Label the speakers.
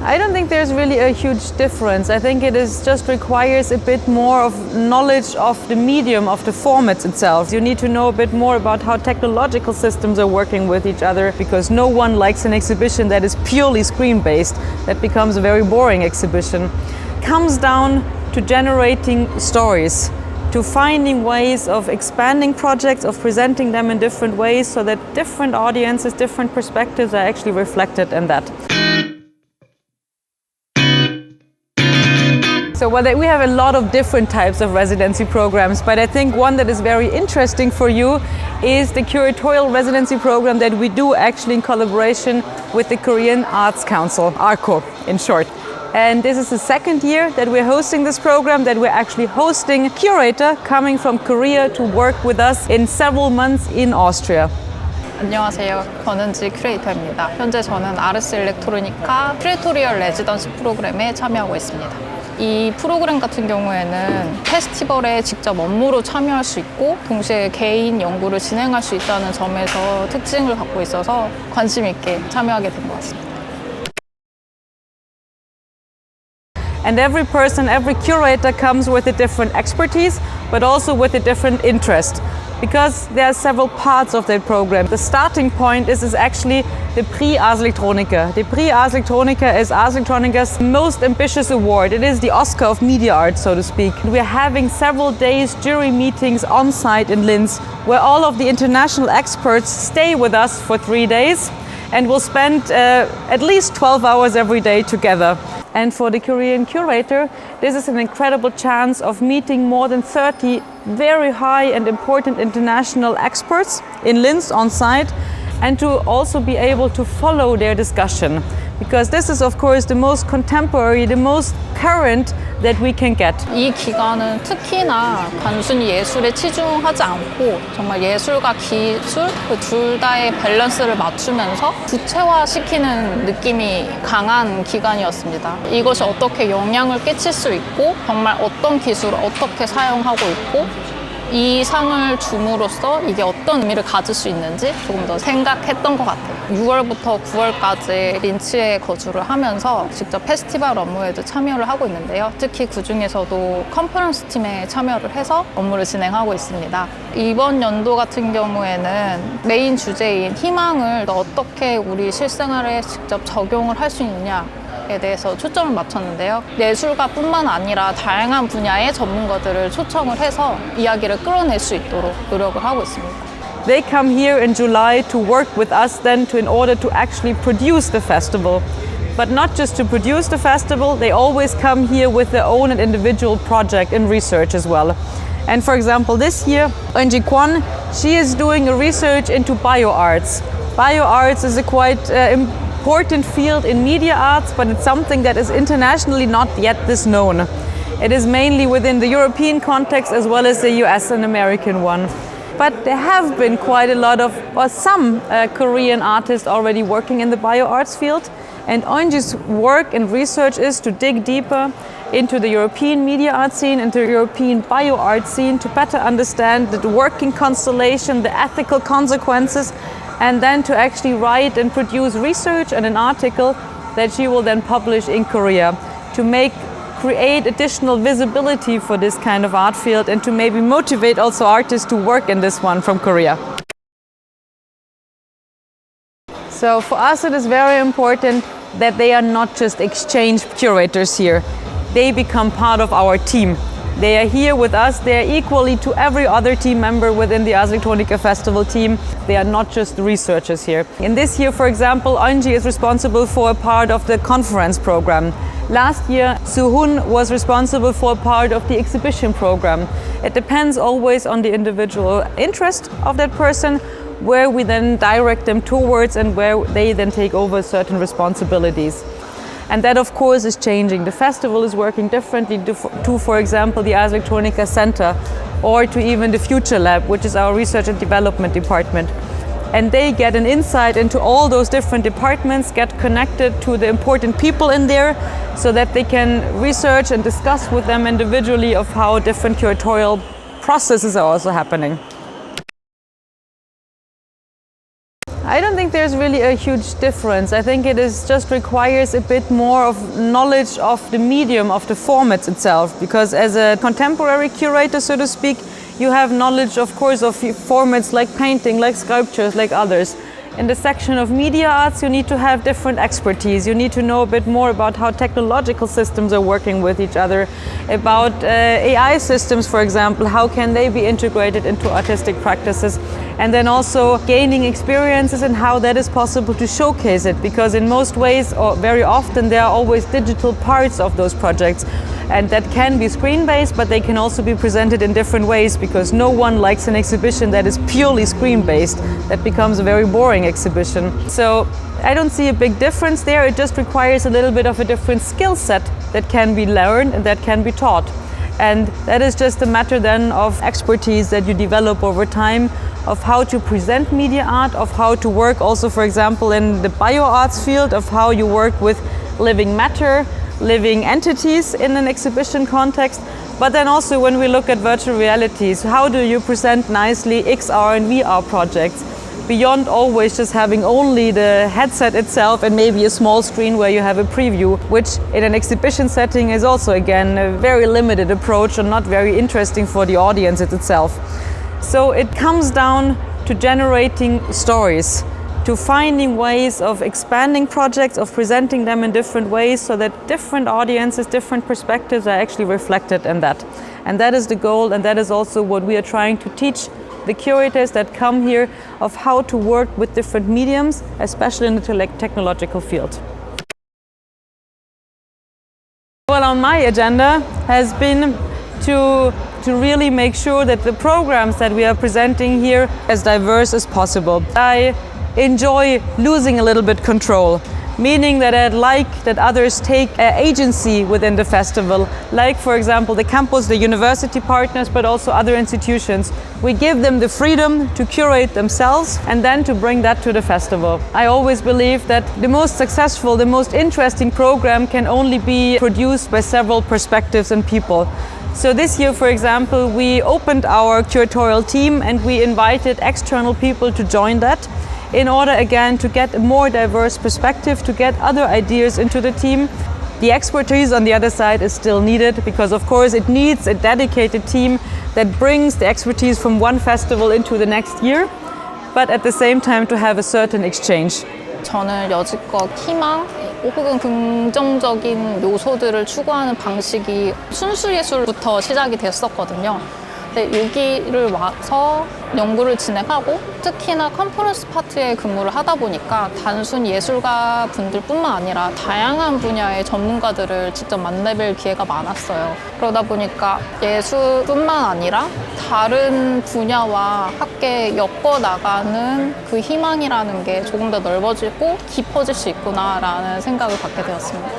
Speaker 1: I don't think there's really a huge difference. I think it is just requires a bit more of knowledge of the medium, of the format itself. You need to know a bit more about how technological systems are working with each other, because no one likes an exhibition that is purely screen-based. That becomes a very boring exhibition. It comes down to generating stories, to finding ways of expanding projects, of presenting them in different ways so that different audiences, different perspectives are actually reflected in that. So we have a lot of different types of residency programs, but I think one that is very interesting for you is the curatorial residency program that we do actually in collaboration with the Korean Arts Council, ARCO in short. And this is the second year that we're hosting this program, that we're actually hosting a curator coming from Korea to work with us in several months in Austria.
Speaker 2: 안녕하세요. 권은지 큐레이터입니다. 현재 저는 아르스 일렉트로니카 큐레이토리얼 레지던시 프로그램에 참여하고 있습니다. 이 프로그램 같은 경우에는 페스티벌에 직접 업무로 참여할 수 있고 동시에 개인 연구를 진행할 수 있다는 점에서 특징을 갖고 있어서 관심 있게 참여하게 된 것 같습니다.
Speaker 1: And every person, every curator comes with a different expertise, but also with a different interest, because there are several parts of that program. The starting point is actually the Prix Ars Electronica. The Prix Ars Electronica is Ars Electronica's most ambitious award. It is the Oscar of media art, so to speak. We are having several days jury meetings on site in Linz, where all of the international experts stay with us for 3 days and will spend at least 12 hours every day together. And for the Korean curator, this is an incredible chance of meeting more than 30 very high and important international experts in Linz on site, and to also be able to follow their discussion. Because this is of course the most contemporary, the most current that we can get.
Speaker 2: 이 기간은 특히나 단순히 예술에 치중하지 않고 정말 예술과 기술 그 둘 다의 밸런스를 맞추면서 구체화시키는 느낌이 강한 기간이었습니다. 이것이 어떻게 영향을 끼칠 수 있고 정말 어떤 기술을 어떻게 사용하고 있고 이 상을 줌으로써 이게 어떤 의미를 가질 수 있는지 조금 더 생각했던 것 같아요. 6월부터 9월까지 린츠에 거주를 하면서 직접 페스티벌 업무에도 참여를 하고 있는데요. 특히 그 중에서도 컨퍼런스 팀에 참여를 해서 업무를 진행하고 있습니다. 이번 연도 같은 경우에는 메인 주제인 희망을 어떻게 우리 실생활에 직접 적용을 할 수 있느냐 에 대해서 초점을 맞췄는데요. 예술가뿐만 아니라 다양한 분야의 전문가들을 초청을 해서 이야기를 끌어낼 수 있도록 노력을 하고 있습니다.
Speaker 1: They come here in July to work with us then in order to actually produce the festival. But not just to produce the festival, they always come here with their own and individual project and research as well. And for example, this year, Eunji Kwon, she is doing a research into bioarts. Bioarts is a quite important field in media arts, but it's something that is internationally not yet this known. It is mainly within the European context as well as the US and American one. But there have been quite a lot of, or some Korean artists already working in the bioarts field. And Eunji's work and research is to dig deeper into the European media art scene, into the European bioart scene, to better understand the working constellation, the ethical consequences, and then to actually write and produce research and an article that she will then publish in Korea to create additional visibility for this kind of art field and to maybe motivate also artists to work in this one from Korea. So for us it is very important that they are not just exchange curators here. They become part of our team. They are here with us. They are equally to every other team member within the Ars Electronica Festival team. They are not just researchers here. In this year, for example, Eunji is responsible for a part of the conference program. Last year, Soo-hoon was responsible for a part of the exhibition program. It depends always on the individual interest of that person, where we then direct them towards and where they then take over certain responsibilities. And that of course is changing. The festival is working differently to for example, the Ars Electronica Center, or to even the Future Lab, which is our research and development department. And they get an insight into all those different departments, get connected to the important people in there, so that they can research and discuss with them individually of how different curatorial processes are also happening. I don't think there's really a huge difference. I think it is just requires a bit more of knowledge of the medium, of the formats itself, because as a contemporary curator, so to speak, you have knowledge, of course, of formats like painting, like sculptures, like others. In the section of media arts, you need to have different expertise. You need to know a bit more about how technological systems are working with each other, about AI systems, for example, how can they be integrated into artistic practices, and then also gaining experiences and how that is possible to showcase it, because in most ways, or very often, there are always digital parts of those projects, and that can be screen-based, but they can also be presented in different ways, because no one likes an exhibition that is purely screen-based. That becomes a very boring exhibition. So I don't see a big difference there. It just requires a little bit of a different skill set that can be learned and that can be taught. And that is just a matter then of expertise that you develop over time, of how to present media art, of how to work also, for example, in the bioarts field, of how you work with living matter, living entities in an exhibition context. But then also when we look at virtual realities, how do you present nicely XR and VR projects beyond always just having only the headset itself and maybe a small screen where you have a preview, which in an exhibition setting is also again a very limited approach and not very interesting for the audience itself. So it comes down to generating stories, to finding ways of expanding projects, of presenting them in different ways so that different audiences, different perspectives are actually reflected in that. And that is the goal, and that is also what we are trying to teach the curators that come here, of how to work with different mediums, especially in the technological field. Well, on my agenda has been to really make sure that the programs that we are presenting here are as diverse as possible. I enjoy losing a little bit control, meaning that I'd like that others take agency within the festival, like for example the campus, the university partners, but also other institutions. We give them the freedom to curate themselves and then to bring that to the festival. I always believe that the most successful, the most interesting program can only be produced by several perspectives and people. So this year, for example, we opened our curatorial team and we invited external people to join that, in order again to get a more diverse perspective, to get other ideas into the team. The expertise on the other side is still needed, because of course it needs a dedicated team that brings the expertise from one festival into the next year, but at the same time to have a certain exchange.
Speaker 2: 저는 여지껏 희망 혹은 긍정적인 요소들을 추구하는 방식이 순수 예술부터 시작이 됐었거든요. 근데 여기를 와서 연구를 진행하고 특히나 컨퍼런스 파트에 근무를 하다 보니까 단순 예술가 분들뿐만 아니라 다양한 분야의 전문가들을 직접 만나뵐 기회가 많았어요. 그러다 보니까 예술뿐만 아니라 다른 분야와 함께 엮어나가는 그 희망이라는 게 조금 더 넓어지고 깊어질 수 있구나라는 생각을 갖게 되었습니다.